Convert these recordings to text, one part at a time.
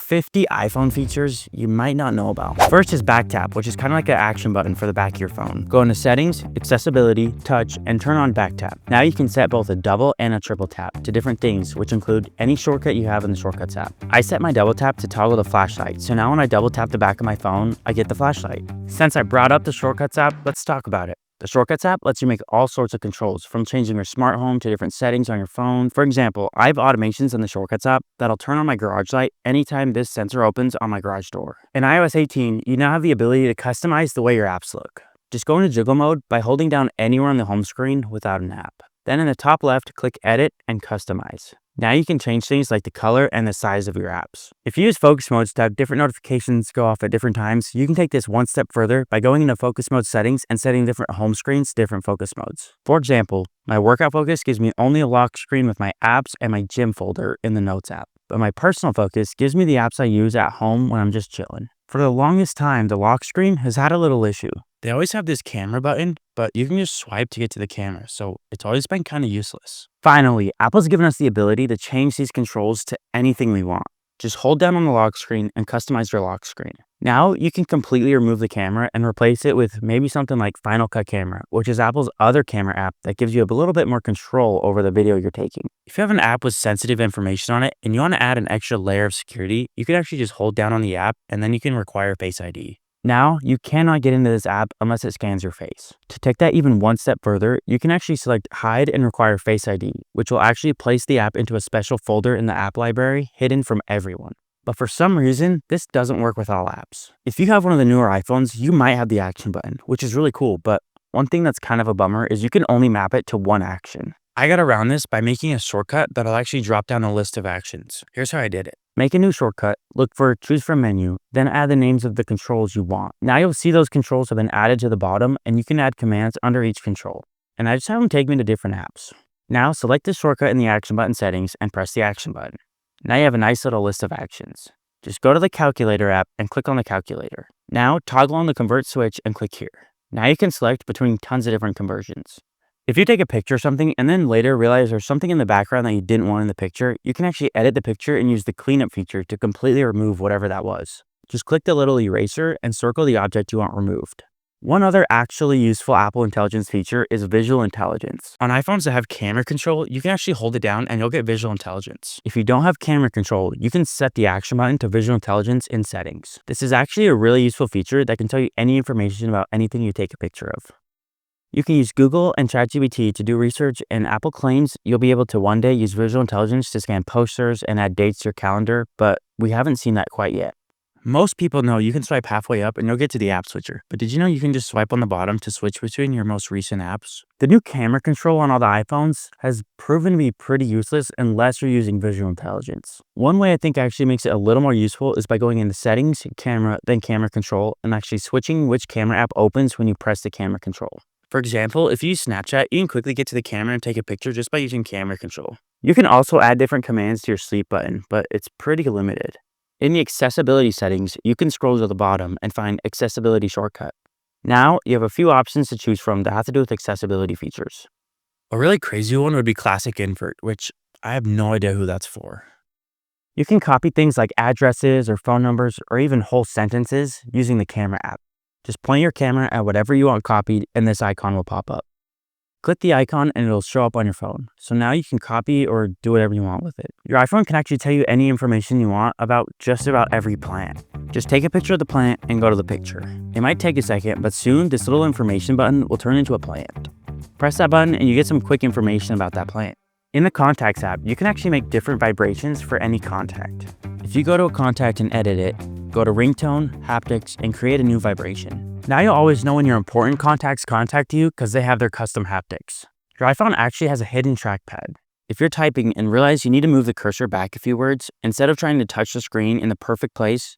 50 iPhone features you might not know about. First is back tap, which is kind of like an action button for the back of your phone. Go into settings, accessibility, touch, and turn on back tap. Now you can set both a double and a triple tap to different things, which include any shortcut you have in the Shortcuts app. I set my double tap to toggle the flashlight, so now when I double tap the back of my phone, I get the flashlight. Since I brought up the Shortcuts app, let's talk about it. The Shortcuts app lets you make all sorts of controls, from changing your smart home to different settings on your phone. For example, I have automations in the Shortcuts app that'll turn on my garage light anytime this sensor opens on my garage door. In iOS 18, you now have the ability to customize the way your apps look. Just go into jiggle mode by holding down anywhere on the home screen without an app. Then in the top left, click Edit and Customize. Now you can change things like the color and the size of your apps. If you use focus modes to have different notifications go off at different times, you can take this one step further by going into focus mode settings and setting different home screens, different focus modes. For example, my workout focus gives me only a lock screen with my apps and my gym folder in the Notes app. But my personal focus gives me the apps I use at home when I'm just chilling. For the longest time, the lock screen has had a little issue. They always have this camera button, but you can just swipe to get to the camera, so it's always been kind of useless. Finally, Apple's given us the ability to change these controls to anything we want. Just hold down on the lock screen and customize your lock screen. Now you can completely remove the camera and replace it with maybe something like Final Cut Camera, which is Apple's other camera app that gives you a little bit more control over the video you're taking. If you have an app with sensitive information on it and you want to add an extra layer of security, you can actually just hold down on the app and then you can require Face ID. Now, you cannot get into this app unless it scans your face. To take that even one step further, you can actually select Hide and require Face ID, which will actually place the app into a special folder in the app library hidden from everyone. But for some reason, this doesn't work with all apps. If you have one of the newer iPhones, you might have the action button, which is really cool, but one thing that's kind of a bummer is you can only map it to one action. I got around this by making a shortcut that'll actually drop down a list of actions. Here's how I did it. Make a new shortcut, look for Choose from Menu, then add the names of the controls you want. Now you'll see those controls have been added to the bottom and you can add commands under each control. And I just have them take me to different apps. Now select the shortcut in the action button settings and press the action button. Now you have a nice little list of actions. Just go to the calculator app and click on the calculator. Now toggle on the convert switch and click here. Now you can select between tons of different conversions. If you take a picture of something and then later realize there's something in the background that you didn't want in the picture, you can actually edit the picture and use the cleanup feature to completely remove whatever that was. Just click the little eraser and circle the object you want removed. One other actually useful Apple Intelligence feature is visual intelligence. On iPhones that have camera control, you can actually hold it down and you'll get visual intelligence. If you don't have camera control, you can set the action button to visual intelligence in settings. This is actually a really useful feature that can tell you any information about anything you take a picture of. You can use Google and ChatGPT to do research, and Apple claims you'll be able to one day use visual intelligence to scan posters and add dates to your calendar, but we haven't seen that quite yet. Most people know you can swipe halfway up and you'll get to the app switcher, but did you know you can just swipe on the bottom to switch between your most recent apps? The new camera control on all the iPhones has proven to be pretty useless unless you're using visual intelligence. One way I think actually makes it a little more useful is by going into settings, camera, then camera control, and actually switching which camera app opens when you press the camera control. For example, if you use Snapchat, you can quickly get to the camera and take a picture just by using camera control. You can also add different commands to your sleep button, but it's pretty limited. In the accessibility settings, you can scroll to the bottom and find accessibility shortcut. Now, you have a few options to choose from that have to do with accessibility features. A really crazy one would be classic invert, which I have no idea who that's for. You can copy things like addresses or phone numbers or even whole sentences using the camera app. Just point your camera at whatever you want copied and this icon will pop up. Click the icon and it'll show up on your phone. So now you can copy or do whatever you want with it. Your iPhone can actually tell you any information you want about just about every plant. Just take a picture of the plant and go to the picture. It might take a second, but soon this little information button will turn into a plant. Press that button and you get some quick information about that plant. In the Contacts app, you can actually make different vibrations for any contact. If you go to a contact and edit it, go to ringtone, haptics, and create a new vibration. Now you'll always know when your important contacts contact you because they have their custom haptics. Your iPhone actually has a hidden trackpad. If you're typing and realize you need to move the cursor back a few words, instead of trying to touch the screen in the perfect place,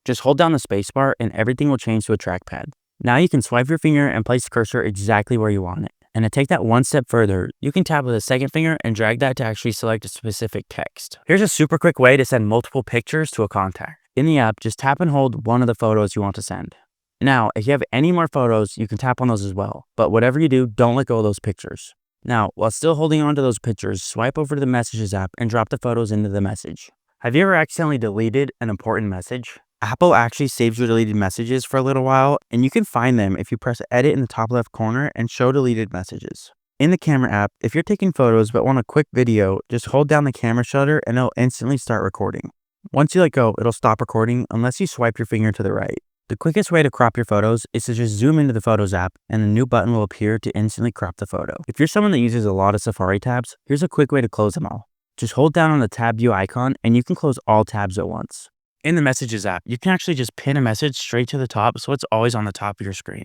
just hold down the spacebar and everything will change to a trackpad. Now you can swipe your finger and place the cursor exactly where you want it. And to take that one step further, you can tap with a second finger and drag that to actually select a specific text. Here's a super quick way to send multiple pictures to a contact. In the app, just tap and hold one of the photos you want to send. Now, if you have any more photos, you can tap on those as well. But whatever you do, don't let go of those pictures. Now, while still holding on to those pictures, swipe over to the Messages app and drop the photos into the message. Have you ever accidentally deleted an important message? Apple actually saves your deleted messages for a little while, and you can find them if you press edit in the top left corner and show deleted messages. In the camera app, if you're taking photos but want a quick video, just hold down the camera shutter and it'll instantly start recording. Once you let go, it'll stop recording unless you swipe your finger to the right. The quickest way to crop your photos is to just zoom into the Photos app and a new button will appear to instantly crop the photo. If you're someone that uses a lot of Safari tabs, here's a quick way to close them all. Just hold down on the tab view icon and you can close all tabs at once. In the Messages app, you can actually just pin a message straight to the top so it's always on the top of your screen.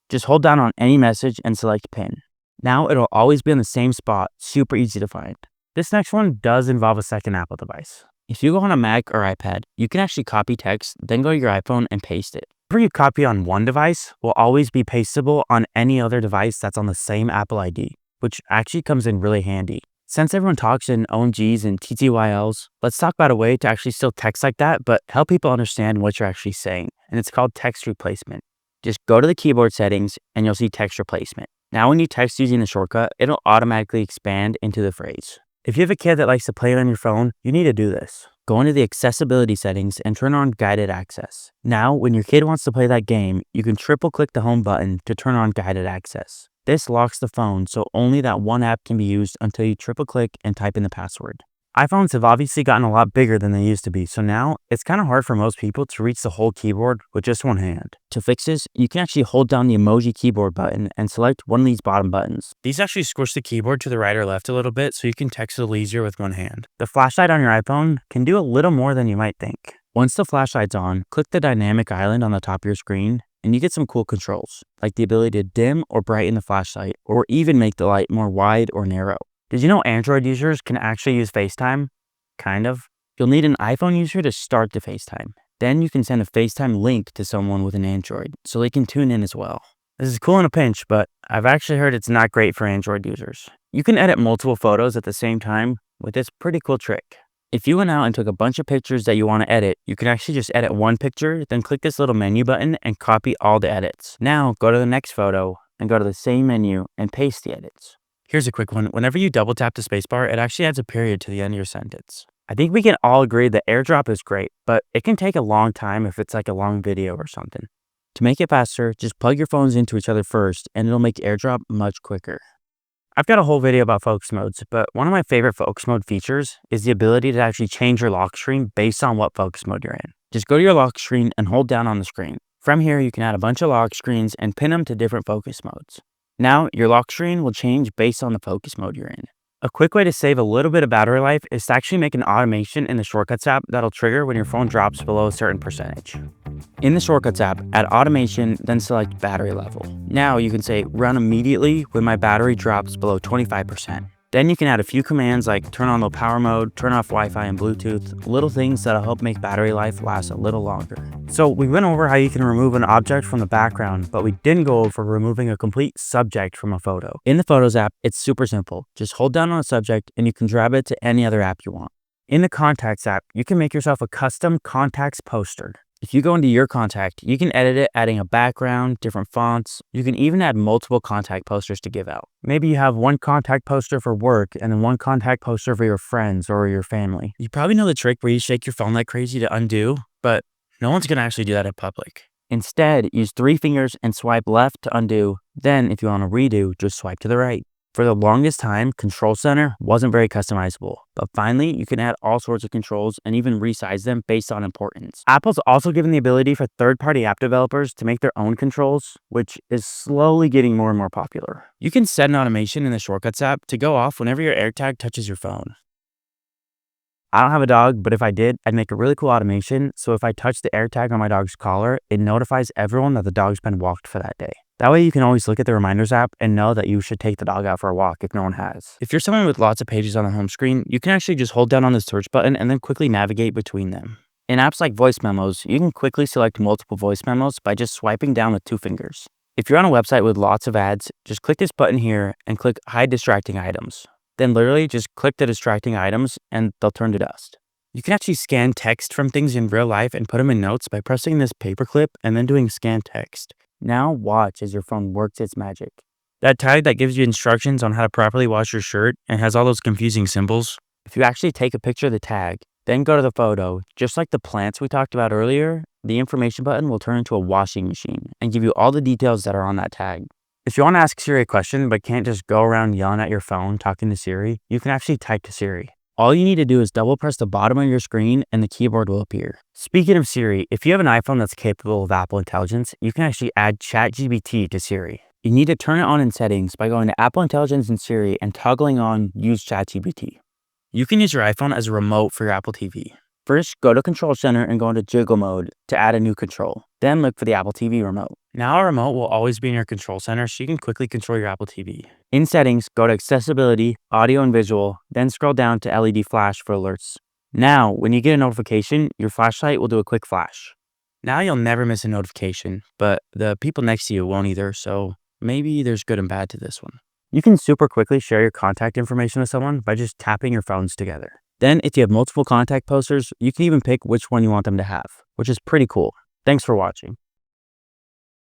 Just hold down on any message and select Pin. Now it'll always be in the same spot, super easy to find. This next one does involve a second Apple device. If you go on a Mac or iPad, you can actually copy text, then go to your iPhone and paste it. Whatever you copy on one device will always be pastable on any other device that's on the same Apple ID, which actually comes in really handy. Since everyone talks in OMGs and TTYLs, let's talk about a way to actually still text like that, but help people understand what you're actually saying, and it's called text replacement. Just go to the keyboard settings and you'll see text replacement. Now when you text using the shortcut, it'll automatically expand into the phrase. If you have a kid that likes to play it on your phone, you need to do this. Go into the accessibility settings and turn on guided access. Now, when your kid wants to play that game, you can triple click the home button to turn on guided access. This locks the phone so only that one app can be used until you triple click and type in the password. iPhones have obviously gotten a lot bigger than they used to be, so now it's kind of hard for most people to reach the whole keyboard with just one hand. To fix this, you can actually hold down the emoji keyboard button and select one of these bottom buttons. These actually squish the keyboard to the right or left a little bit so you can text a little easier with one hand. The flashlight on your iPhone can do a little more than you might think. Once the flashlight's on, click the dynamic island on the top of your screen and you get some cool controls, like the ability to dim or brighten the flashlight, or even make the light more wide or narrow. Did you know Android users can actually use FaceTime? Kind of. You'll need an iPhone user to start the FaceTime. Then you can send a FaceTime link to someone with an Android, so they can tune in as well. This is cool in a pinch, but I've actually heard it's not great for Android users. You can edit multiple photos at the same time with this pretty cool trick. If you went out and took a bunch of pictures that you want to edit, you can actually just edit one picture, then click this little menu button and copy all the edits. Now go to the next photo and go to the same menu and paste the edits. Here's a quick one. Whenever you double tap the spacebar, it actually adds a period to the end of your sentence. I think we can all agree that AirDrop is great, but it can take a long time if it's like a long video or something. To make it faster, just plug your phones into each other first and it'll make AirDrop much quicker. I've got a whole video about focus modes, but one of my favorite focus mode features is the ability to actually change your lock screen based on what focus mode you're in. Just go to your lock screen and hold down on the screen. From here, you can add a bunch of lock screens and pin them to different focus modes. Now, your lock screen will change based on the focus mode you're in. A quick way to save a little bit of battery life is to actually make an automation in the Shortcuts app that'll trigger when your phone drops below a certain percentage. In the Shortcuts app, add automation, then select battery level. Now you can say run immediately when my battery drops below 25%. Then you can add a few commands like turn on low power mode, turn off Wi-Fi and Bluetooth, little things that'll help make battery life last a little longer. So we went over how you can remove an object from the background, but we didn't go over removing a complete subject from a photo. In the Photos app, it's super simple. Just hold down on a subject and you can grab it to any other app you want. In the Contacts app, you can make yourself a custom contacts poster. If you go into your contact, you can edit it adding a background, different fonts. You can even add multiple contact posters to give out. Maybe you have one contact poster for work and then one contact poster for your friends or your family. You probably know the trick where you shake your phone like crazy to undo, but no one's gonna actually do that in public. Instead, use 3 fingers and swipe left to undo. Then if you want to redo, just swipe to the right. For the longest time, Control Center wasn't very customizable, but finally you can add all sorts of controls and even resize them based on importance. Apple's also given the ability for third-party app developers to make their own controls, which is slowly getting more and more popular. You can set an automation in the Shortcuts app to go off whenever your AirTag touches your phone. I don't have a dog, but if I did, I'd make a really cool automation so if I touch the AirTag on my dog's collar, it notifies everyone that the dog's been walked for that day. That way you can always look at the Reminders app and know that you should take the dog out for a walk if no one has. If you're someone with lots of pages on the home screen, you can actually just hold down on the search button and then quickly navigate between them. In apps like Voice Memos, you can quickly select multiple voice memos by just swiping down with 2 fingers. If you're on a website with lots of ads, just click this button here and click Hide Distracting Items. Then literally just click the distracting items and they'll turn to dust. You can actually scan text from things in real life and put them in notes by pressing this paperclip and then doing scan text. Now watch as your phone works its magic. That tag that gives you instructions on how to properly wash your shirt and has all those confusing symbols. If you actually take a picture of the tag, Then go to the photo. Just like the plants we talked about earlier, the information button will turn into a washing machine and give you all the details that are on that tag. If you want to ask Siri a question but can't just go around yelling at your phone talking to Siri, you can actually type to Siri. All you need to do is double press the bottom of your screen and the keyboard will appear. Speaking of Siri, if you have an iPhone that's capable of Apple Intelligence, you can actually add ChatGPT to Siri. You need to turn it on in settings by going to Apple Intelligence and Siri and toggling on Use ChatGPT. You can use your iPhone as a remote for your Apple TV. First, go to Control Center and go into Jiggle Mode to add a new control. Then look for the Apple TV remote. Now our remote will always be in your Control Center so you can quickly control your Apple TV. In Settings, go to Accessibility, Audio and Visual, then scroll down to LED Flash for alerts. Now, when you get a notification, your flashlight will do a quick flash. Now you'll never miss a notification, but the people next to you won't either, so maybe there's good and bad to this one. You can super quickly share your contact information with someone by just tapping your phones together. Then, if you have multiple contact posters, you can even pick which one you want them to have, which is pretty cool. Thanks for watching.